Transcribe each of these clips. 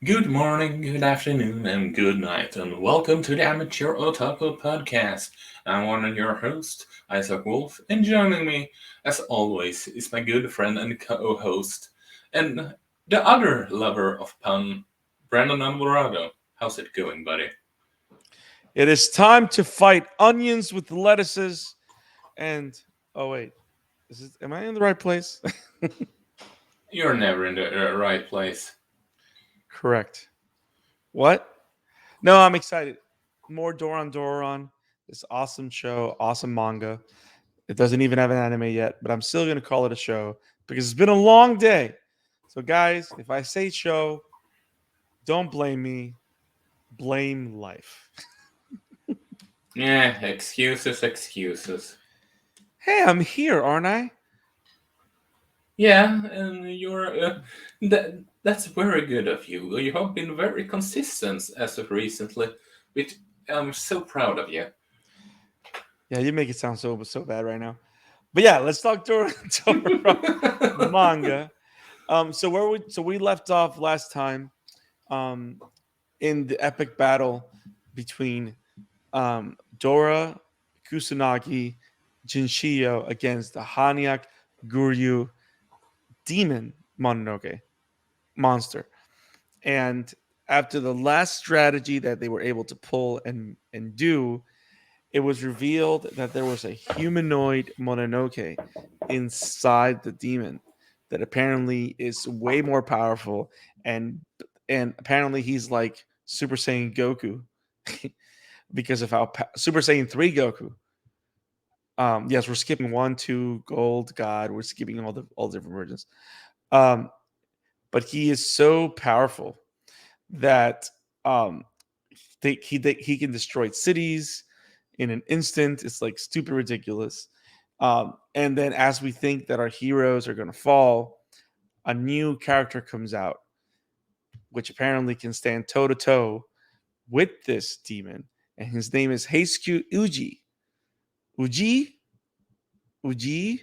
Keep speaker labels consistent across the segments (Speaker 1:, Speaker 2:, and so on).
Speaker 1: Good morning, good afternoon, and good night, and welcome to the Amateur Otaku Podcast. I'm one of your hosts, Isaac Wolf, and joining me, as always, is my good friend and co-host, and the other lover of pun, Brandon Alvarado. How's it going, buddy?
Speaker 2: It is time to fight onions with lettuces and oh wait, am I in the right place?
Speaker 1: You're never in the right place.
Speaker 2: Correct. What? No, I'm excited. More Doron Dororon. This awesome show, awesome manga. It doesn't even have an anime yet, but I'm still gonna call it a show because it's been a long day. So guys, if I say show, don't blame me. Blame life.
Speaker 1: Yeah, excuses, excuses.
Speaker 2: Hey, I'm here, aren't I?
Speaker 1: Yeah, and that's very good of you. You have been very consistent as of recently, which I'm so proud of you.
Speaker 2: Yeah, you make it sound so bad right now. But yeah, let's talk Dororon manga. So we left off last time um in the epic battle between Dora Kusanagi Jinshiyo against the Hanyak Guryu demon Mononoke monster. And after the last strategy that they were able to pull and do, it was revealed that there was a humanoid Mononoke inside the demon that apparently is way more powerful and apparently he's like Super Saiyan Goku because of how Super Saiyan 3 Goku. Yes, we're skipping 1, 2, Gold, God. We're skipping all the different versions. Um, but he is so powerful that um, he can destroy cities in an instant. It's like stupid ridiculous. And then as we think that our heroes are going to fall, a new character comes out, which apparently can stand toe to toe with this demon, and his name is Heisuke Uji. Uji, Uji,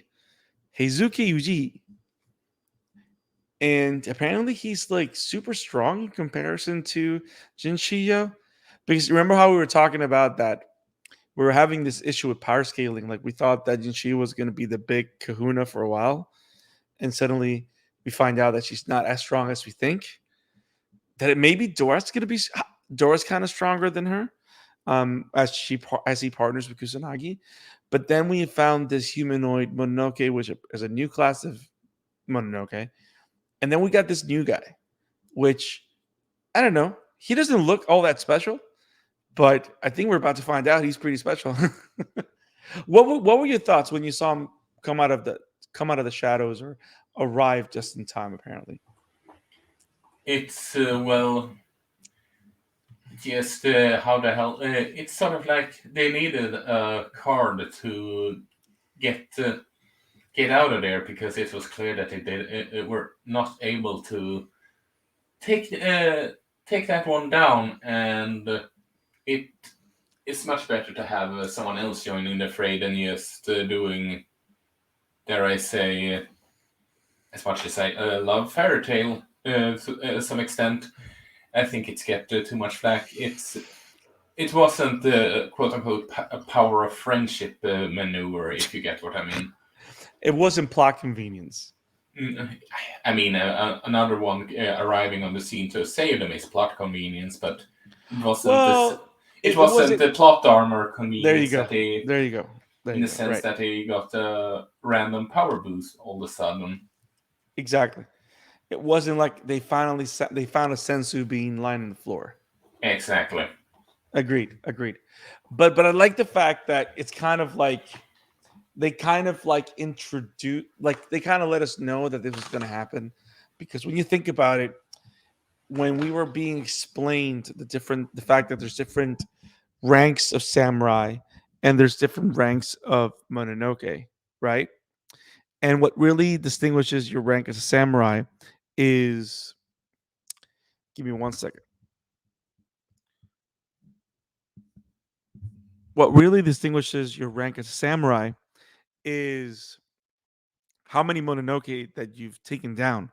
Speaker 2: Heizuki Uji, and apparently he's like super strong in comparison to Jinshiyo. Because remember how we were talking about that we were having this issue with power scaling. Like we thought that Jinshiyo was going to be the big Kahuna for a while, and suddenly we find out that she's not as strong as we think. That it maybe Dora's going to be Dora's kind of stronger than her, as he partners with Kusanagi. But then we found this humanoid Mononoke, which is a new class of Mononoke, and then we got this new guy, which I don't know. He doesn't look all that special, but I think we're about to find out he's pretty special. What were your thoughts when you saw him come out of the shadows or arrive just in time? Apparently,
Speaker 1: It's well, just how the hell? It's sort of like they needed a card to get uh, get out of there because it was clear that they were not able to take uh, take that one down, and it it's much better to have someone else joining the fray than just doing, dare I say, as much as I love fairy tale to some extent. I think it's get too much flack. It wasn't the quote unquote power of friendship maneuver, if you get what I mean.
Speaker 2: it wasn't plot convenience.
Speaker 1: I mean, another one arriving on the scene to save them is plot convenience, but it wasn't this.
Speaker 2: Well,
Speaker 1: It
Speaker 2: it
Speaker 1: wasn't
Speaker 2: wasn't.
Speaker 1: the plot armor
Speaker 2: There you
Speaker 1: convenience
Speaker 2: go.
Speaker 1: that they,
Speaker 2: There you go. There
Speaker 1: in
Speaker 2: you
Speaker 1: the
Speaker 2: go.
Speaker 1: sense
Speaker 2: Right.
Speaker 1: that they got a random power boost all of a sudden.
Speaker 2: Exactly. It wasn't like they found a sensu being lying on the floor.
Speaker 1: Exactly.
Speaker 2: Agreed. Agreed. But I like the fact that it's kind of like they kind of like introduce like they kind of let us know that this was going to happen because when you think about it, when we were being explained the fact that there's different ranks of samurai and there's different ranks of Mononoke, right? And what really distinguishes your rank as a samurai is, give me 1 second. What really distinguishes your rank as a samurai is how many Mononoke that you've taken down.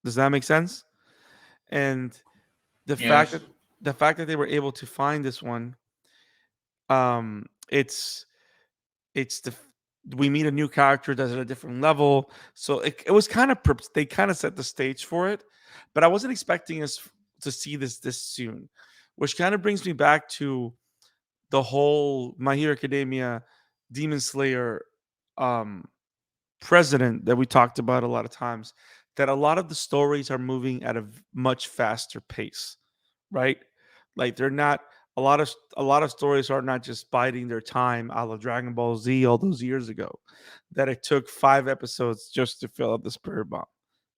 Speaker 2: Does that make sense? And the fact
Speaker 1: Yes.
Speaker 2: that the fact that they were able to find this one, um, it's the we meet a new character that's at a different level. So it was kind of they kind of set the stage for it, but I wasn't expecting us to see this soon, which kind of brings me back to the whole My Hero Academia Demon Slayer um president that we talked about a lot of times, that a lot of the stories are moving at a much faster pace, right? Like they're not a lot of stories are not just biding their time a la Dragon Ball Z all those years ago, that it took 5 episodes just to fill up the spirit bomb.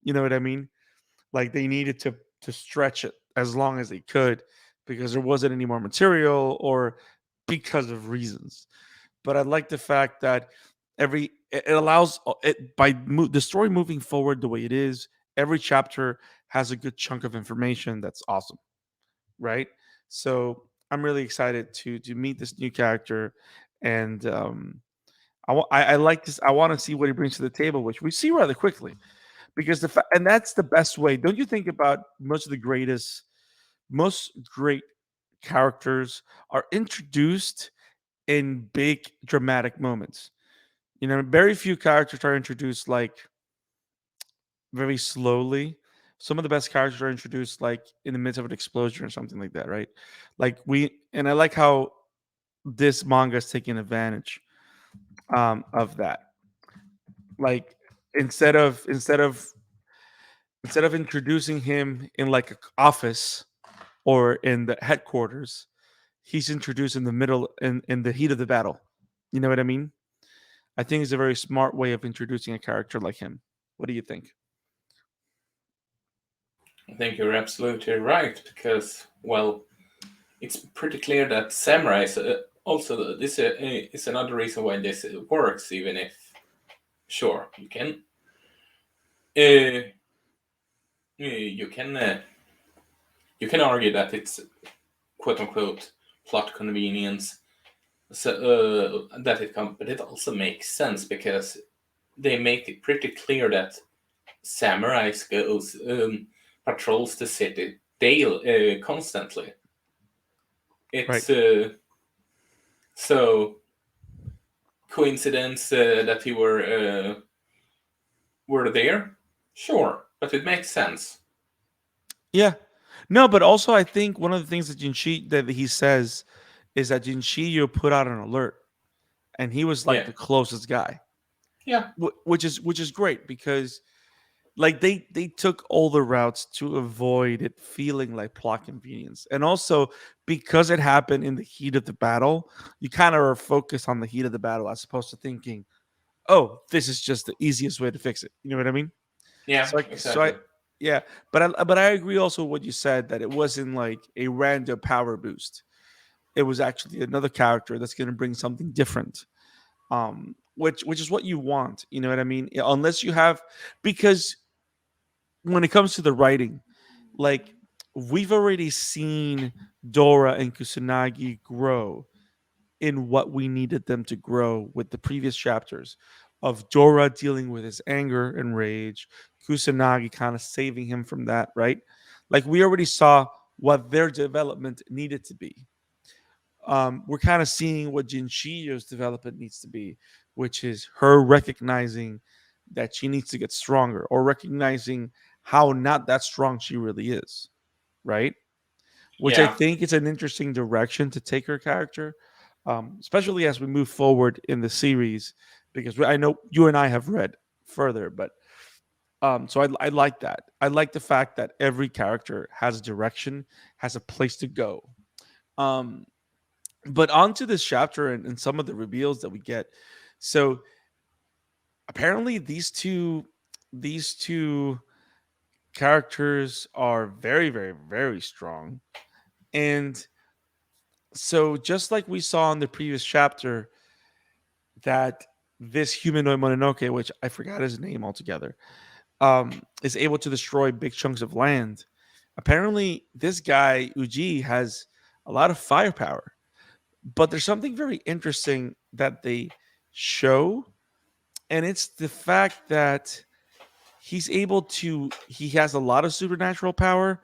Speaker 2: You know what I mean? Like they needed to stretch it as long as they could because there wasn't any more material or because of reasons. But I like the fact that it allows it the story moving forward the way it is. Every chapter has a good chunk of information that's awesome, right? So I'm really excited to meet this new character, and I like this. I want to see what he brings to the table, which we see rather quickly because and that's the best way. Don't you think about most great characters are introduced in big dramatic moments. You know, very few characters are introduced like very slowly. Some of the best characters are introduced like in the midst of an explosion or something like that, right? And I like how this manga is taking advantage of that. Like instead of instead of instead of introducing him in like an office or in the headquarters, he's introduced in the middle in the heat of the battle. You know what I mean? I think it's a very smart way of introducing a character like him. What do you think?
Speaker 1: I think you're absolutely right because, well, it's pretty clear that samurais also this is another reason why this works. Even if, sure, uh, you can you can argue that it's quote unquote plot convenience, so that it comes, but it also makes sense because they make it pretty clear that samurais goes patrols the city daily, constantly.
Speaker 2: Right.
Speaker 1: It's so coincidence that he were there, sure, but it makes sense.
Speaker 2: Yeah. No, but also I think one of the things that Jinshi that he says is that Jinshiyu put out an alert, and he was like
Speaker 1: Yeah,
Speaker 2: the closest guy,
Speaker 1: yeah,
Speaker 2: which is great because like they took all the routes to avoid it feeling like plot convenience, and also because it happened in the heat of the battle, you kind of are focused on the heat of the battle as opposed to thinking, oh, this is just the easiest way to fix it. You know what I mean?
Speaker 1: yeah,
Speaker 2: So I
Speaker 1: exactly.
Speaker 2: yeah, but I agree also what you said, that it wasn't like a random power boost. It was actually another character that's going to bring something different. Which is what you want. You know what I mean? Unless you have, because when it comes to the writing, like we've already seen Dora and Kusanagi grow in what we needed them to grow with the previous chapters of Dora dealing with his anger and rage, Kusanagi kind of saving him from that, right? Like we already saw what their development needed to be. We're kind of seeing what Jinchiyo's development needs to be, which is her recognizing that she needs to get stronger or recognizing how not that strong she really is, right? Which I
Speaker 1: Yeah,
Speaker 2: think is an interesting direction to take her character, especially as we move forward in the series. Because I know you and I have read further, but so I like that. I like the fact that every character has a direction, has a place to go. Um, but onto this chapter and some of the reveals that we get. So apparently, these two characters are very, very, very strong, and so just like we saw in the previous chapter, that this humanoid Mononoke, which I forgot his name altogether, is able to destroy big chunks of land. Apparently, this guy Uji has a lot of firepower, but there's something very interesting that they show, and it's the fact that he has a lot of supernatural power,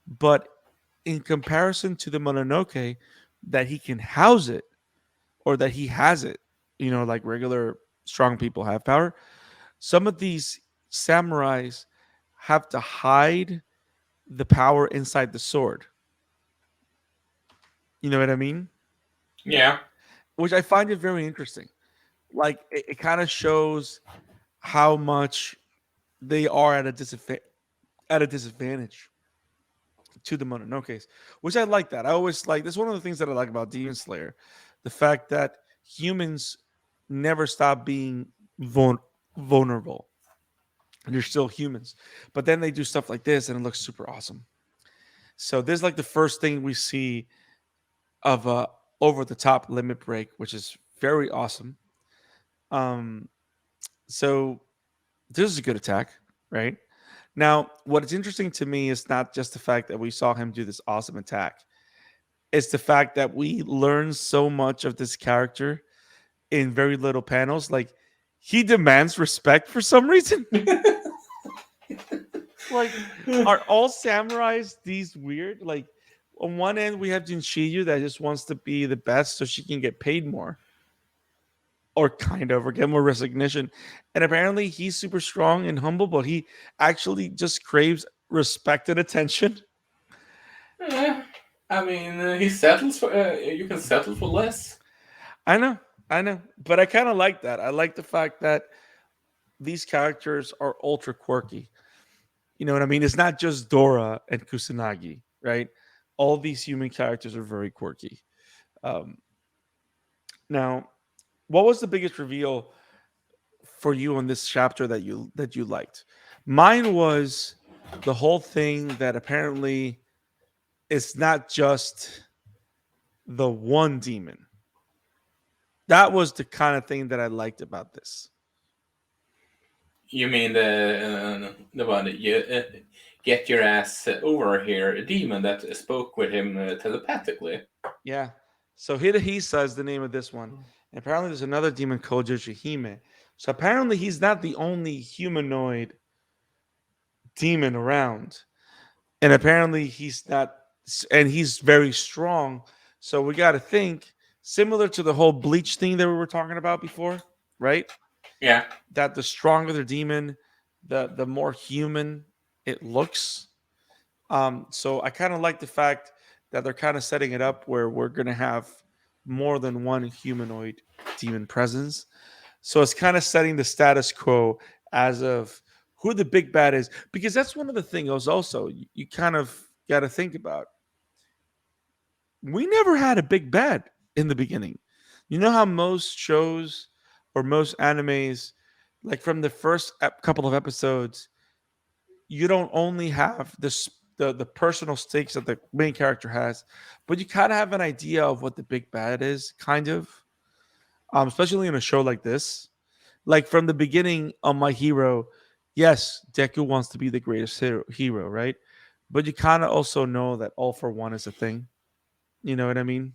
Speaker 2: but in comparison to the Mononoke, that he can house it or that he has it, like regular strong people have power. Some of these samurais have to hide the power inside the sword. You know what I mean?
Speaker 1: Yeah.
Speaker 2: Which I find it very interesting. Like it kind of shows how much they are at a disadvantage to the Mononokes, which I like that. I always like that's one of the things that I like about Demon Slayer, the fact that humans never stop being vulnerable. They're still humans, but then they do stuff like this, and it looks super awesome. So this is like the first thing we see of a over the top limit break, which is very awesome. Um, so this is a good attack, right? Now, what is interesting to me is not just the fact that we saw him do this awesome attack. It's the fact that we learn so much of this character in very little panels. Like he demands respect for some reason. Like, are all samurais these weird? Like, on one end we have Jinshiyu that just wants to be the best so she can get paid more, or kind of, or get more recognition. And apparently he's super strong and humble, but he actually just craves respect and attention.
Speaker 1: Eh, I mean, he settles for. You can settle for less.
Speaker 2: I know, I know, but I kind of like that. I like the fact that these characters are ultra quirky. You know what I mean? It's not just Dora and Kusanagi, right? All these human characters are very quirky. Um, now, what was the biggest reveal for you on this chapter that you liked? Mine was the whole thing that apparently it's not just the one demon. That was the kind of thing that I liked about this.
Speaker 1: You mean the one that you get your ass over here, a demon that spoke with him telepathically.
Speaker 2: Yeah. So Hidehisa is the name of this one. And apparently there's another demon called Yoshihime. So apparently he's not the only humanoid demon around. And apparently he's not, and he's very strong. So we got to think, similar to the whole bleach thing that we were talking about before, right?
Speaker 1: Yeah.
Speaker 2: That the stronger the demon, the more human it looks. So I kind of like the fact that they're kind of setting it up where we're gonna have more than one humanoid demon presence. So it's kind of setting the status quo as of who the big bad is, because that's one of the things also you kind of got to think about. We never had a big bad in the beginning. You know how most shows or most animes, like from the first couple of episodes, you don't only have the personal stakes that the main character has, but you kind of have an idea of what the big bad is, kind of. Especially in a show like this, like from the beginning on My Hero, yes, Deku wants to be the greatest hero, right? But you kind of also know that all for one is a thing. You know what I mean?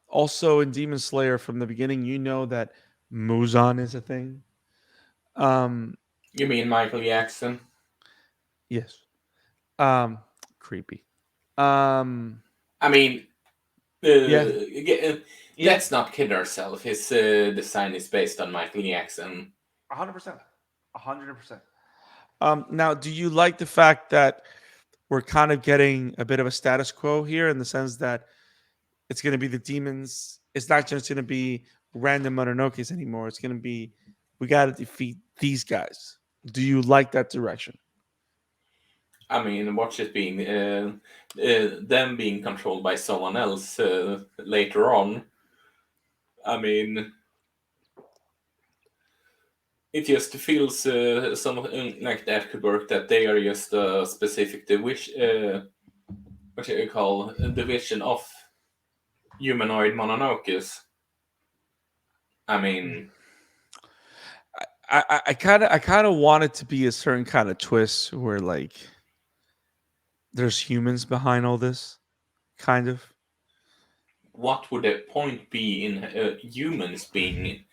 Speaker 2: Also in Demon Slayer, from the beginning, you know that Muzan is a thing. Um,
Speaker 1: You mean Michael Jackson?
Speaker 2: yes. Um, Creepy. Um,
Speaker 1: I mean,
Speaker 2: yeah, yeah,
Speaker 1: let's not kid ourselves. His design is based on Michael Jackson.
Speaker 2: 100%, 100%. Now, do you like the fact that we're kind of getting a bit of a status quo here in the sense that it's going to be the demons? It's not just going to be random Mononokes anymore. It's going to be we got to defeat these guys. Do you like that direction?
Speaker 1: I mean, watch it being them being controlled by someone else later on. I mean, it just feels something like that could work. That they are just a specific division. What do you call a division of humanoid Mononokes? I mean,
Speaker 2: I kind of want it to be a certain kind of twist where like there's humans behind all this, kind of.
Speaker 1: what would the point be in humans being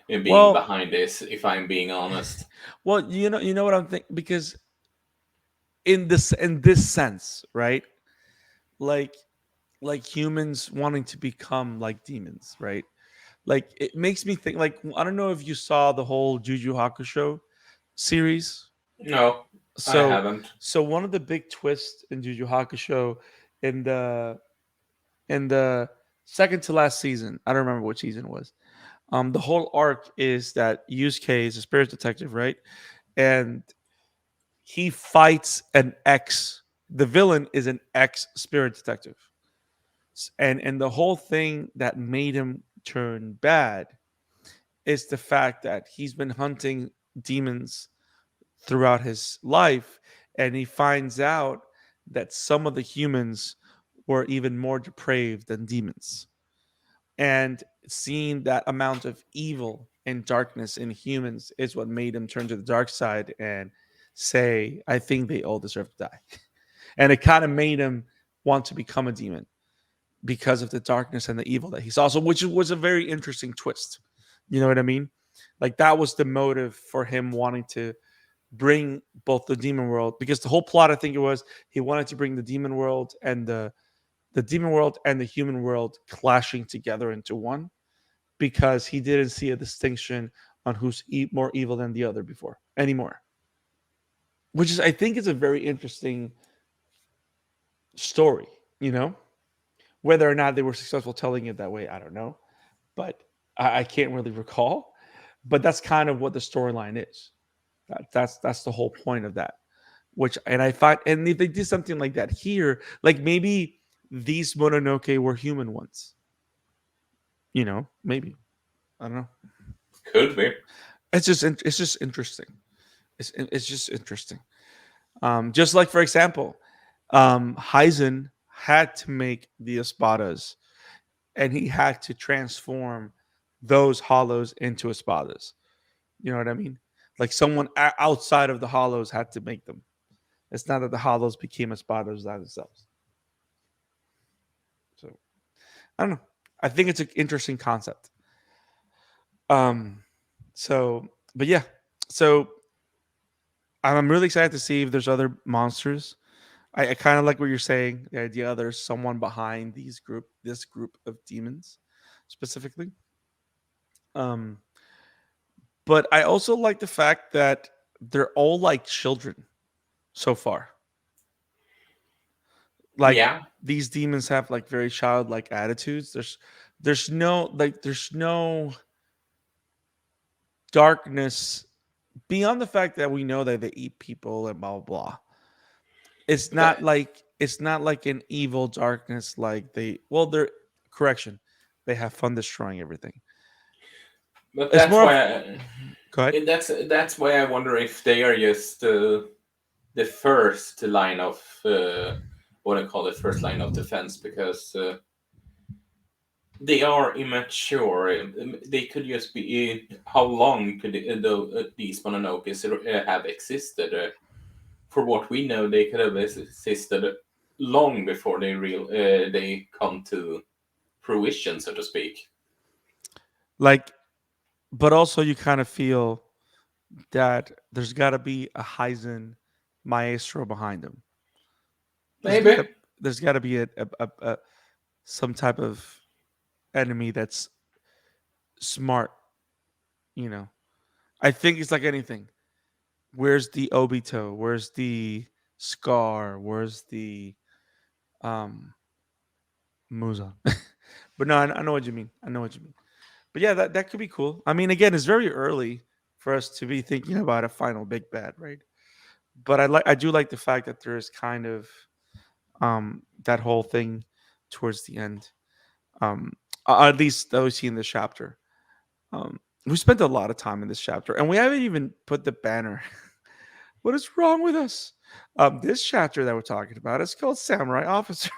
Speaker 2: Well,
Speaker 1: behind this? If I'm being honest,
Speaker 2: well, you know what I'm thinking, because in this sense, right? Like humans wanting to become like demons, right? Like it makes me think. Like I don't know if you saw the whole Juju Hakusho series.
Speaker 1: No, I
Speaker 2: So
Speaker 1: haven't.
Speaker 2: one of the big twists in Juju Hakusho in the second to last season, I don't remember what season it was. The whole arc is that Yusuke is a spirit detective, right? And he fights an ex. The villain is an ex spirit detective, and the whole thing that made him turn bad is the fact that he's been hunting demons throughout his life, and he finds out that some of the humans were even more depraved than demons. And seeing that amount of evil and darkness in humans is what made him turn to the dark side and say, I think they all deserve to die. And it kind of made him want to become a demon because of the darkness and the evil that he saw. So, which was a very interesting twist. You know what I mean? Like that was the motive for him wanting to bring both the demon world, because the whole plot, I think it was, he wanted to bring the demon world and the demon world and the human world clashing together into one, because he didn't see a distinction on who's more evil than the other before anymore. Which is, I think, is a very interesting story. You know, whether or not they were successful telling it that way, I don't know, but I can't really recall. But that's kind of what the storyline is. That's the whole point of that. Which, and I find, and if they did something like that here, like maybe these Mononoke were human ones. You know, maybe, I don't know.
Speaker 1: Could be.
Speaker 2: It's just interesting. It's just interesting. Just like, for example, Heisen had to make the espadas, and he had to transform those hollows into espadas. You know what I mean? Like someone outside of the hollows had to make them. It's not that the hollows became espadas by themselves. So I don't know. I think it's an interesting concept. Um, so, but yeah, so I'm really excited to see if there's other monsters. I kind of like what you're saying. The idea there's someone behind this group of demons, specifically. Um, but I also like the fact that they're all like children so far. Like
Speaker 1: Yeah,
Speaker 2: these demons have like very childlike attitudes. There's no darkness beyond the fact that we know that they eat people and blah blah blah.
Speaker 1: but
Speaker 2: It's not like an evil darkness like they're correction. They have fun destroying everything.
Speaker 1: but
Speaker 2: It's
Speaker 1: that's
Speaker 2: more of
Speaker 1: why
Speaker 2: go ahead.
Speaker 1: that's why I wonder if they are just the first line of what I call it, first line of defense, because they are immature. They could just be. How long could these Mononokes have existed? For what we know, they could have existed long before they come to fruition, so to speak.
Speaker 2: Like, but also you kind of feel that there's got to be a Heisen maestro behind them. There's got
Speaker 1: Maybe,
Speaker 2: to there's got to be a some type of enemy that's smart. You know, I think it's like anything. Where's the Obito? Where's the Scar? Where's the um Muzan? But no, I know what you mean. I know what you mean. But yeah, that could be cool. I mean, again, it's very early for us to be thinking about a final big bad, right? But I do like the fact that there is kind of that whole thing towards the end. Um, at least that we see in this chapter. We spent a lot of time in this chapter, and we haven't even put the banner. What is wrong with us? This chapter that we're talking about is called Samurai Officer.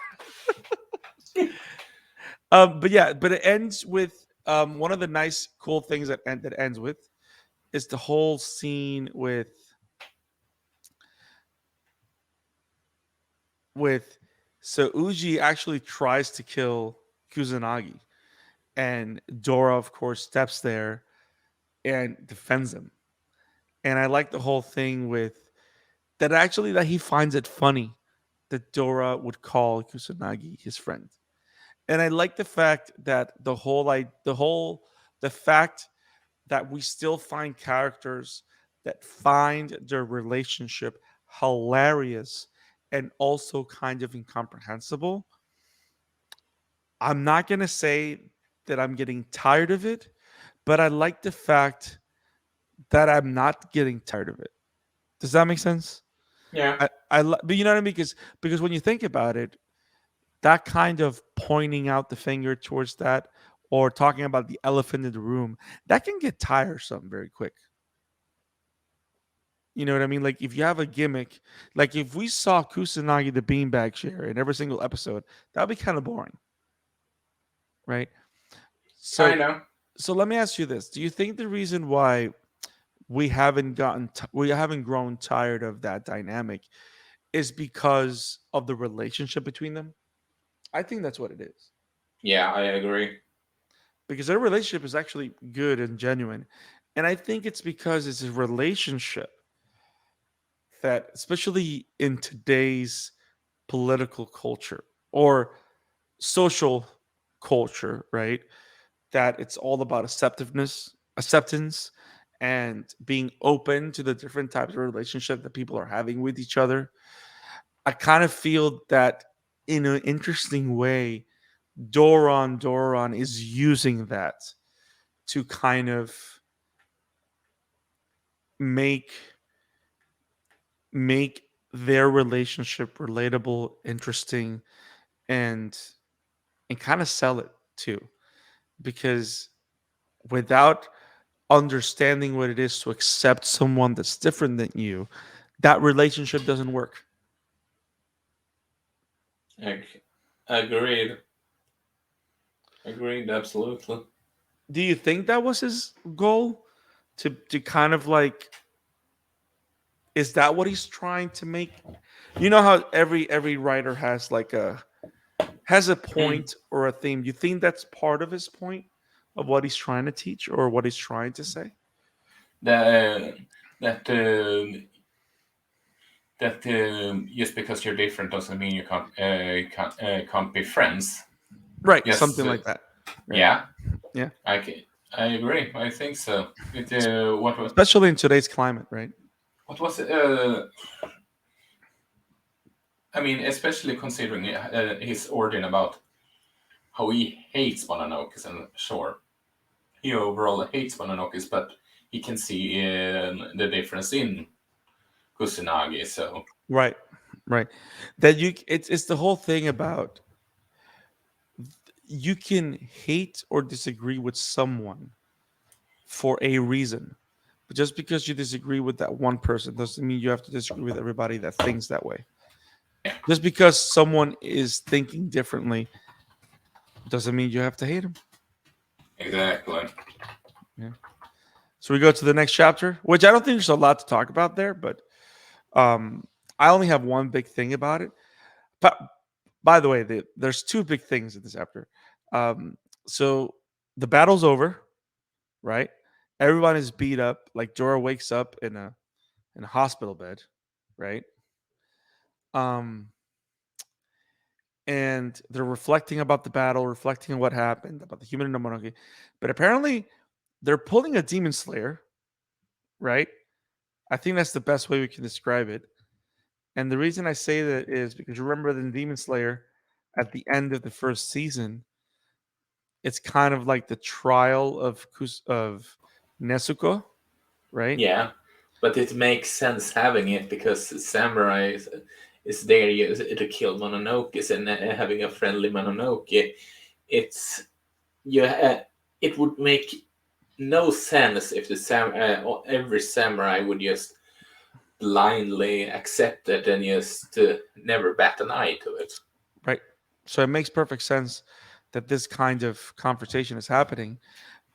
Speaker 2: But yeah, but it ends with one of the nice, cool things that ends with is the whole scene with so Uji actually tries to kill Kusanagi, and Dora, of course, steps there and defends him. And I like the whole thing with that he finds it funny that Dora would call Kusanagi his friend. And I like the fact that the fact that we still find characters that find their relationship hilarious and also kind of incomprehensible. I'm not going to say that I'm getting tired of it, but I like the fact that I'm not getting tired of it. Does that make sense?
Speaker 1: Yeah,
Speaker 2: But you know what I mean? Because when you think about it, that kind of pointing out the finger towards that or talking about the elephant in the room, that can get tiresome very quick. You know what I mean? Like if you have a gimmick, like if we saw Kusanagi the beanbag share in every single episode, that'd be kind of boring, right?
Speaker 1: kind
Speaker 2: So
Speaker 1: of.
Speaker 2: so let me ask you this. Do you think the reason why we haven't grown tired of that dynamic is because of the relationship between them? I think that's what it is.
Speaker 1: Yeah, I agree.
Speaker 2: Because their relationship is actually good and genuine. And I think it's because it's a relationship that, especially in today's political culture or social culture, right? That it's all about acceptance, and being open to the different types of relationship that people are having with each other. I kind of feel that in an interesting way, Doron is using that to kind of make make their relationship relatable, interesting, and kind of sell it too. Because without understanding what it is to accept someone that's different than you, that relationship doesn't work.
Speaker 1: Ag- Agreed. Agreed, absolutely.
Speaker 2: Do you think that was his goal? To kind of like, is that what he's trying to make? You know how every writer has a
Speaker 1: Hmm.
Speaker 2: point or a theme. You think that's part of his point of what he's trying to teach or what he's trying to say?
Speaker 1: That that just because you're different doesn't mean you can't be friends.
Speaker 2: Right,
Speaker 1: Yes,
Speaker 2: something like that. Right.
Speaker 1: yeah,
Speaker 2: Yeah.
Speaker 1: I ca- I agree. I think so.
Speaker 2: Especially in today's climate, right?
Speaker 1: what was it? I mean, especially considering his origin about how he hates Mononokis, and sure, he overall hates Mononokis, but he can see the difference in Kusanagi. So
Speaker 2: Right. Right. That you it's the whole thing about you can hate or disagree with someone for a reason. But just because you disagree with that one person doesn't mean you have to disagree with everybody that thinks that way.
Speaker 1: yeah,
Speaker 2: Just because someone is thinking differently doesn't mean you have to hate them.
Speaker 1: exactly.
Speaker 2: Yeah. So we go to the next chapter, which I don't think there's a lot to talk about there, but um, I only have one big thing about it. But by the way, there's two big things in this chapter. Um, so the battle's over, right? Everyone is beat up. Like Jorah wakes up in a hospital bed, right? Um, and they're reflecting about the battle, reflecting on what happened, about the human and monarchy. But apparently, they're pulling a demon slayer, right? I think that's the best way we can describe it. And the reason I say that is because remember the demon slayer at the end of the first season, it's kind of like the trial of Nezuko, right?
Speaker 1: Yeah, but it makes sense having it because samurai is there to kill Mononokis, and having a friendly Mononoke, it's you. It would make no sense if every samurai would just blindly accept it and just never bat an eye to it.
Speaker 2: Right. So it makes perfect sense that this kind of conversation is happening.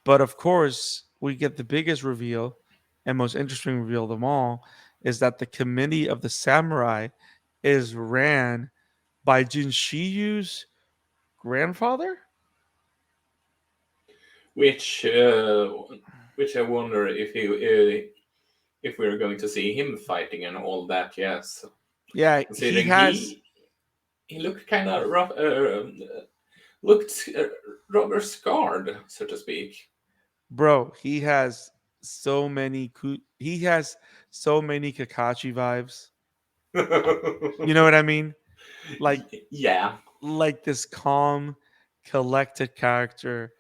Speaker 2: But of course, we get the biggest reveal and most interesting reveal of them all is that the committee of the samurai is ran by Jinshiyu's grandfather.
Speaker 1: Which which I wonder if if we're going to see him fighting and all that. Yes,
Speaker 2: Yeah, he
Speaker 1: considering
Speaker 2: has,
Speaker 1: he looked kind of rough, looked rather scarred, so to speak.
Speaker 2: bro. He has so many. He has so many Kakashi vibes. You know what I mean? Like
Speaker 1: Yeah,
Speaker 2: this calm, collected character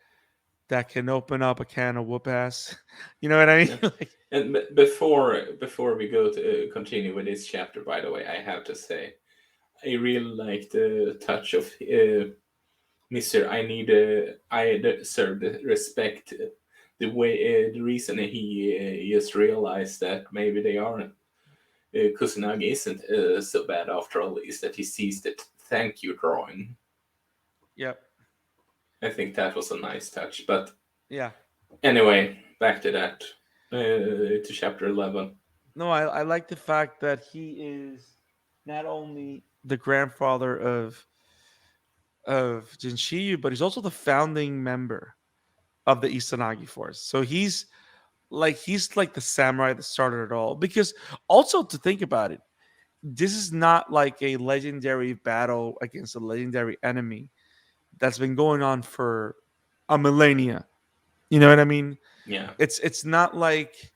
Speaker 2: that can open up a can of whoop ass. You know what I mean?
Speaker 1: yeah.
Speaker 2: Like,
Speaker 1: And before we go to continue with this chapter, by the way, I have to say I really like the touch of Mister. I deserve the respect. The way, the reason he just realized that maybe they aren't. Kusanagi isn't so bad after all. Is that he sees that thank you drawing.
Speaker 2: yep,
Speaker 1: I think that was a nice touch. But
Speaker 2: yeah.
Speaker 1: anyway, back to that. To chapter 11.
Speaker 2: No, I like the fact that he is not only the grandfather of Jinshiyu, but he's also the founding member of the Isanagi Force. So he's like the samurai that started it all. Because also to think about it, this is not like a legendary battle against a legendary enemy that's been going on for a millennia. You know what I mean?
Speaker 1: Yeah.
Speaker 2: It's not like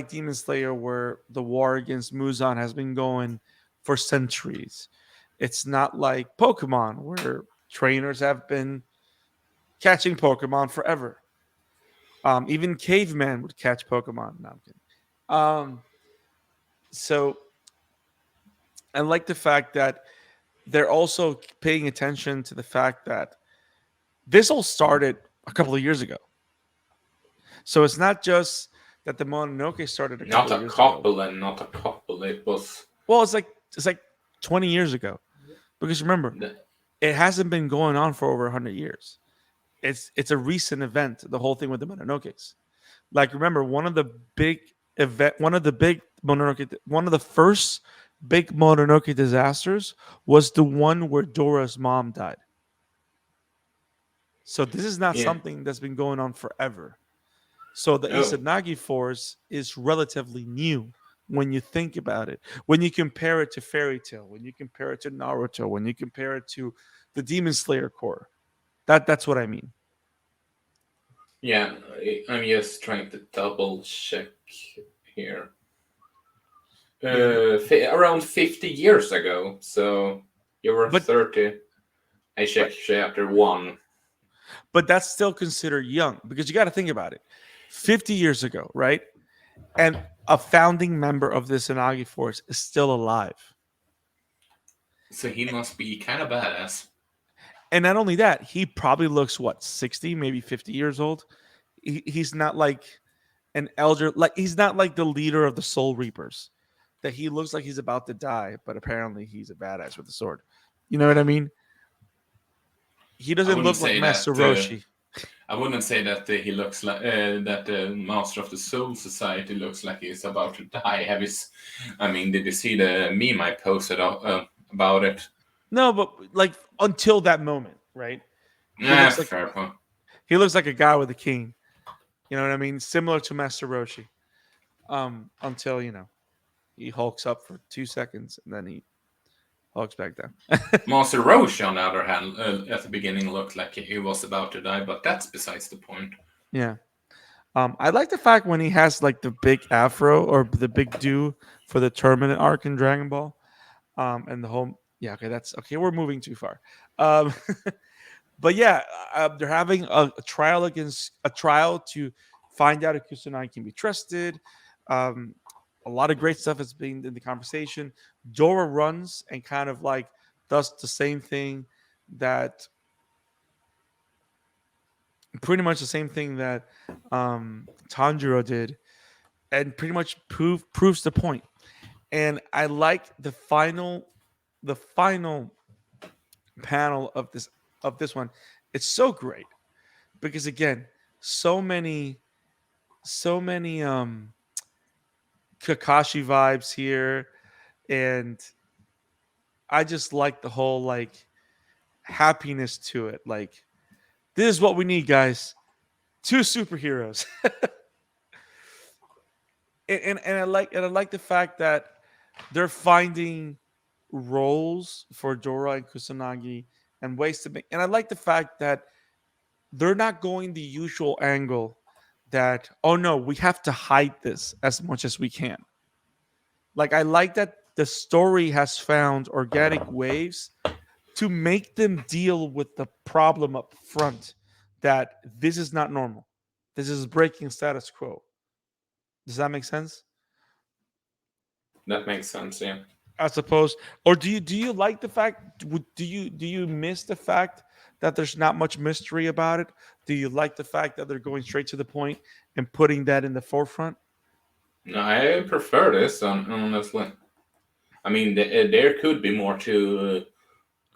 Speaker 2: Demon Slayer where the war against Muzan has been going for centuries. It's not like Pokemon where trainers have been catching Pokemon forever. Even caveman would catch Pokemon. No, I'm kidding. So I like the fact that they're also paying attention to the fact that this all started a couple of years ago. So it's not just that the Mononoke started a couple
Speaker 1: Not
Speaker 2: of
Speaker 1: a
Speaker 2: years ago.
Speaker 1: couple and not a couple. It was.
Speaker 2: Well, it's like 20 years ago. Because remember, it hasn't been going on for over 100 years. It's a recent event, the whole thing with the Mononokes. Like remember, one of the first big Mononoke disasters was the one where Dora's mom died. So this is not
Speaker 1: Yeah.
Speaker 2: something that's been going on forever. So the
Speaker 1: Oh.
Speaker 2: Isanagi Force is relatively new when you think about it. When you compare it to Fairy Tail, when you compare it to Naruto, when you compare it to the Demon Slayer Corps. That's what I mean.
Speaker 1: Yeah, I'm just trying to double check here.
Speaker 2: Yeah.
Speaker 1: Around 50 years ago, so you were
Speaker 2: But
Speaker 1: 30. I
Speaker 2: right.
Speaker 1: checked chapter 1.
Speaker 2: But that's still considered young because you got to think about it. 50 years ago, right? And a founding member of the Isanagi Force is still alive.
Speaker 1: So he must be kind of badass.
Speaker 2: And not only that, he probably looks what, 60, maybe 50 years old. He's not like an elder, like he's not like the leader of the Soul Reapers that he looks like he's about to die, but apparently he's a badass with a sword. You know what I mean? He
Speaker 1: I
Speaker 2: doesn't
Speaker 1: wouldn't
Speaker 2: look like
Speaker 1: say that.
Speaker 2: Master Roshi.
Speaker 1: I wouldn't say that he looks like that the Master of the Soul Society looks like he's about to die. I mean, did you see the meme I posted about it?
Speaker 2: No, but like until that moment, right? He
Speaker 1: Nah,
Speaker 2: looks like
Speaker 1: fair point.
Speaker 2: he looks like a guy with a cane. You know what I mean? Similar to Master Roshi. Until he hulks up for 2 seconds and then he hulks back down.
Speaker 1: Master Roshi, on the other hand, at the beginning looked like he was about to die, but that's besides the point.
Speaker 2: Yeah. I like the fact when he has like the big afro or the big do for the tournament arc in Dragon Ball. And the whole yeah, okay, that's okay. We're moving too far. Um, but yeah, they're having a trial to find out if Kusanagi can be trusted. Um, a lot of great stuff has been in the conversation. Dora runs and kind of like does the same thing that pretty much the same thing that Tanjiro did, and pretty much proves the point. And I like the final panel of this one. It's so great because again, so many Kakashi vibes here, and I just like the whole like happiness to it. Like this is what we need, guys. Two superheroes. And I like the fact that they're finding roles for Dora and Kusanagi and ways to make. And I like the fact that they're not going the usual angle that, oh no, we have to hide this as much as we can. Like, I like that the story has found organic ways to make them deal with the problem up front, that this is not normal. This is breaking status quo. Does that make sense?
Speaker 1: That makes sense. Yeah.
Speaker 2: As opposed, or do you like the fact, do you miss the fact that there's not much mystery about it? Do you like the fact that they're going straight to the point and putting that in the forefront?
Speaker 1: No, I prefer this, honestly. I mean, there could be more to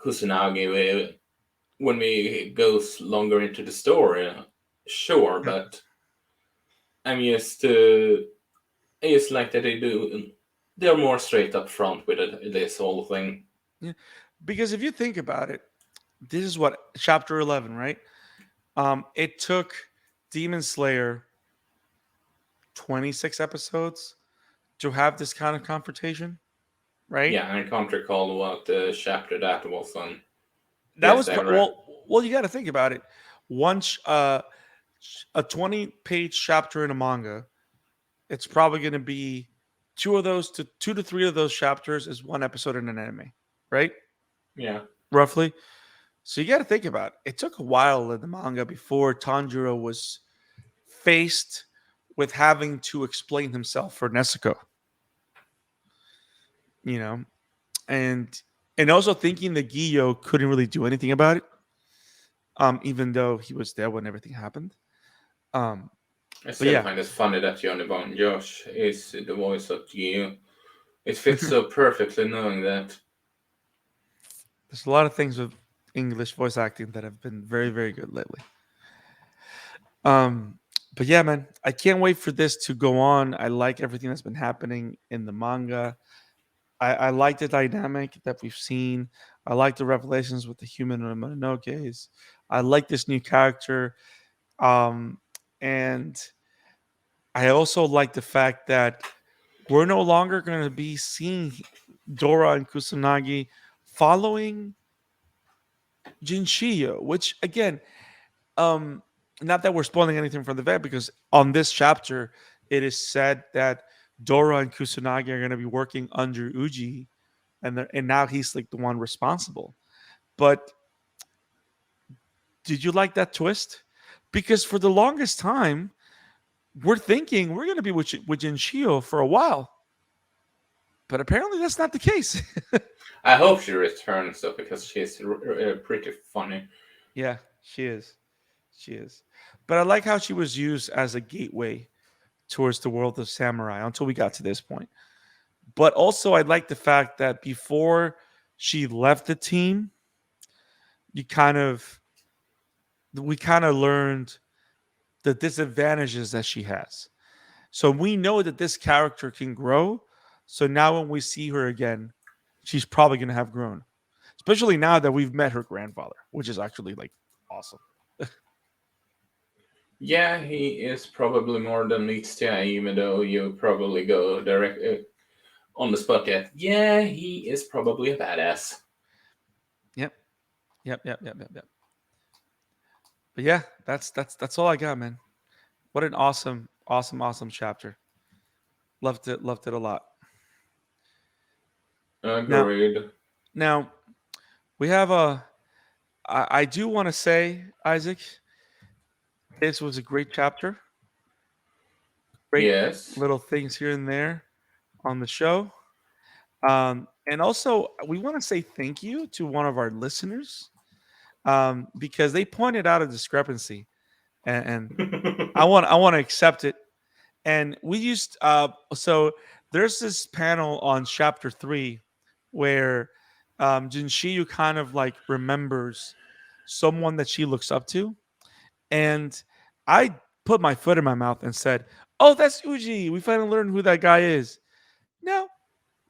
Speaker 1: Kusanagi when we goes longer into the story, sure,
Speaker 2: Yeah.
Speaker 1: but I'm used I just like that they do. They're more straight up front with this whole thing.
Speaker 2: Yeah. Because if you think about it, this is what chapter 11, right? It took Demon Slayer 26 episodes to have this kind of confrontation, right?
Speaker 1: Yeah, I can't recall what the chapter that was on.
Speaker 2: That
Speaker 1: Yes,
Speaker 2: was
Speaker 1: I read.
Speaker 2: well, you got to think about it. Once a 20-page chapter in a manga, it's probably going to be two to three of those chapters is one episode in an anime, right?
Speaker 1: Yeah,
Speaker 2: Roughly. So you got to think about it. It took a while in the manga before Tanjiro was faced with having to explain himself for Nezuko, you know, and also thinking that Giyo couldn't really do anything about it, even though he was there when everything happened. Um,
Speaker 1: I
Speaker 2: but
Speaker 1: still
Speaker 2: yeah,
Speaker 1: find it funny that Johnny Bon Josh is the voice of Gio. It fits so perfectly knowing that.
Speaker 2: there's a lot of things with English voice acting that have been very, very good lately. Um, but yeah, man, I can't wait for this to go on. I like everything that's been happening in the manga. I like the dynamic that we've seen. I like the revelations with the human Mononokes. I like this new character. Um, and I also like the fact that we're no longer going to be seeing Dora and Kusanagi following Jinshiyo, which again, um, not that we're spoiling anything from the vet, because on this chapter, it is said that Dora and Kusanagi are going to be working under Uji, and now he's like the one responsible. But did you like that twist? Because for the longest time, we're thinking we're going to be with Jinchio for a while, but apparently that's not the case.
Speaker 1: I hope she returns though, because she's pretty funny.
Speaker 2: Yeah, she is. She is. But I like how she was used as a gateway towards the world of samurai until we got to this point. But also, I like the fact that before she left the team, you kind of we kind of learned the disadvantages that she has. So we know that this character can grow. So now when we see her again, she's probably going to have grown, especially now that we've met her grandfather, which is actually like awesome.
Speaker 1: Yeah, he is probably more than meets the eye, even though you probably go direct on the spot yet. Yeah, he is probably a badass.
Speaker 2: Yep. Yep. Yep. Yep. Yep. Yep. But yeah, that's all I got, man. What an awesome, awesome, awesome chapter. Loved it. Loved it a lot. Now,
Speaker 1: Agreed.
Speaker 2: now we have a. I do want to say, Isaac, this was a great chapter. Great
Speaker 1: Yes.
Speaker 2: little things here and there on the show. And also, we want to say thank you to one of our listeners, because they pointed out a discrepancy, and I want to accept it. And we used so there's this panel on chapter 3 where Jinshiyu kind of like remembers someone that she looks up to, and I put my foot in my mouth and said, "Oh, that's Uji. We finally learned who that guy is." No,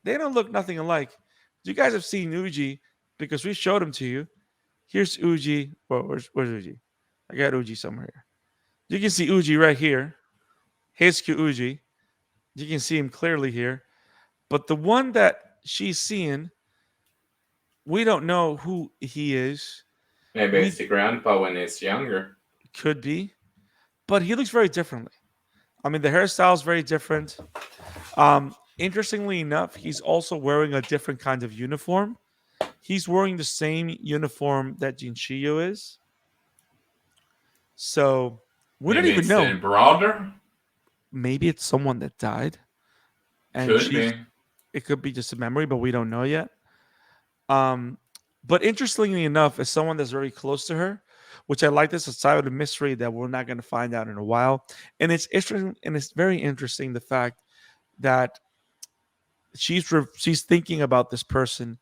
Speaker 2: they don't look nothing alike. You guys have seen Uji because we showed him to you. Here's Uji. Well, where's Uji? I got Uji somewhere here. You can see Uji right here. Here's Uji. You can see him clearly here. But the one that she's seeing, we don't know who he is.
Speaker 1: Maybe it's
Speaker 2: We
Speaker 1: the grandpa when he's younger.
Speaker 2: could be, but he looks very differently. I mean, the hairstyle is very different. Interestingly enough, he's also wearing a different kind of uniform. He's wearing the same uniform that Jinchiyo is. So we don't
Speaker 1: Maybe
Speaker 2: even
Speaker 1: it's the
Speaker 2: know.
Speaker 1: brother.
Speaker 2: Maybe it's someone that died, and
Speaker 1: Could
Speaker 2: she's.
Speaker 1: be.
Speaker 2: It could be just a memory, but we don't know yet. Um, but interestingly enough, as someone that's very close to her, which I like this side of the mystery that we're not going to find out in a while, and it's interesting, and it's very interesting the fact that she's thinking about this person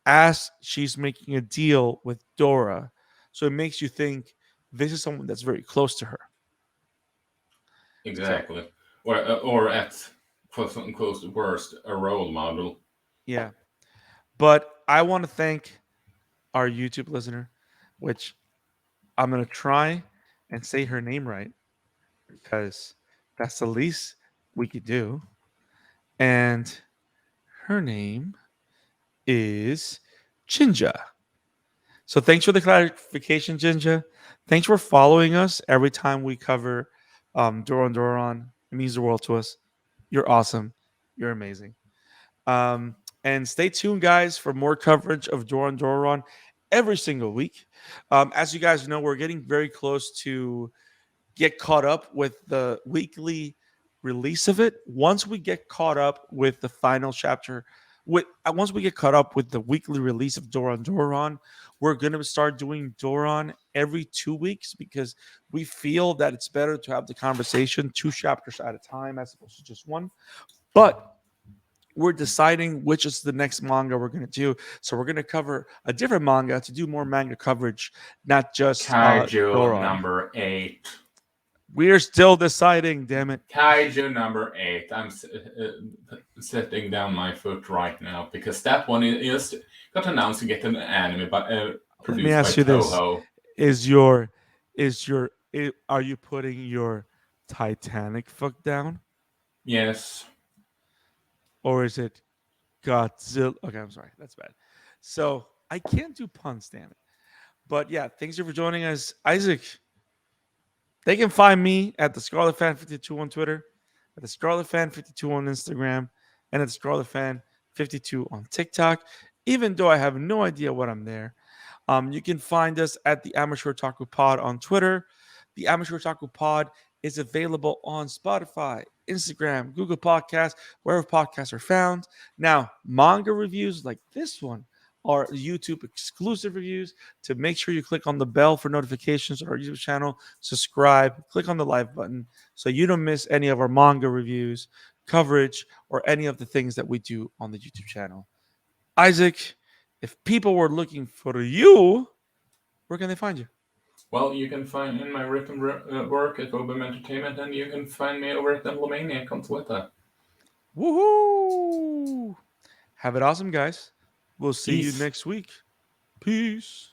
Speaker 2: as she's making a deal with Dora, so it makes you think this is someone that's very close to her. So
Speaker 1: Exactly. Or at quote unquote worst, a role model.
Speaker 2: yeah, but I want to thank our YouTube listener, which I'm gonna try and say her name right because that's the least we could do. And her name is Jinja. So thanks for the clarification, Jinja. Thanks for following us every time we cover Doron Dororon. It means the world to us. You're awesome. You're amazing. Um, and stay tuned, guys, for more coverage of Doron Dororon every single week. As you guys know, we're getting very close to get caught up with the weekly release of it. Once we get caught up with the final chapter, once we get caught up with the weekly release of Doron Doron, we're gonna start doing Doron every 2 weeks because we feel that it's better to have the conversation 2 chapters at a time as opposed to just one. But we're deciding which is the next manga we're going to do. So we're going to cover a different manga to do more manga coverage, not just
Speaker 1: Kaiju
Speaker 2: Doron.
Speaker 1: number 8.
Speaker 2: We're still deciding, damn it.
Speaker 1: Kaiju number 8. I'm setting down my foot right now because that one is got announced to get an anime, but
Speaker 2: Let me
Speaker 1: produced by
Speaker 2: ask you this:
Speaker 1: Toho.
Speaker 2: are you putting your Titanic foot down,
Speaker 1: Yes.
Speaker 2: or is it Godzilla? Okay, I'm sorry, that's bad. So I can't do puns, damn it. But yeah, thanks you for joining us, Isaac. They can find me at the Scarlet Fan 52 on Twitter, at the Scarlet Fan 52 on Instagram, and at the Scarlet Fan 52 on TikTok. Even though I have no idea what I'm there, you can find us at the Amateur Taku Pod on Twitter. The Amateur Taku Pod is available on Spotify, Instagram, Google Podcasts, wherever podcasts are found. Now, manga reviews like this one are YouTube exclusive reviews. To make sure you click on the bell for notifications on our YouTube channel, subscribe, click on the live button so you don't miss any of our manga reviews, coverage, or any of the things that we do on the YouTube channel. Isaac, if people were looking for you, where can they find you?
Speaker 1: Well, you can find in my written work at Obum Entertainment, and you can find me over at Emblemaniac on Twitter.
Speaker 2: Woohoo! Have it awesome, guys. We'll see you
Speaker 1: Peace.
Speaker 2: next week. Peace.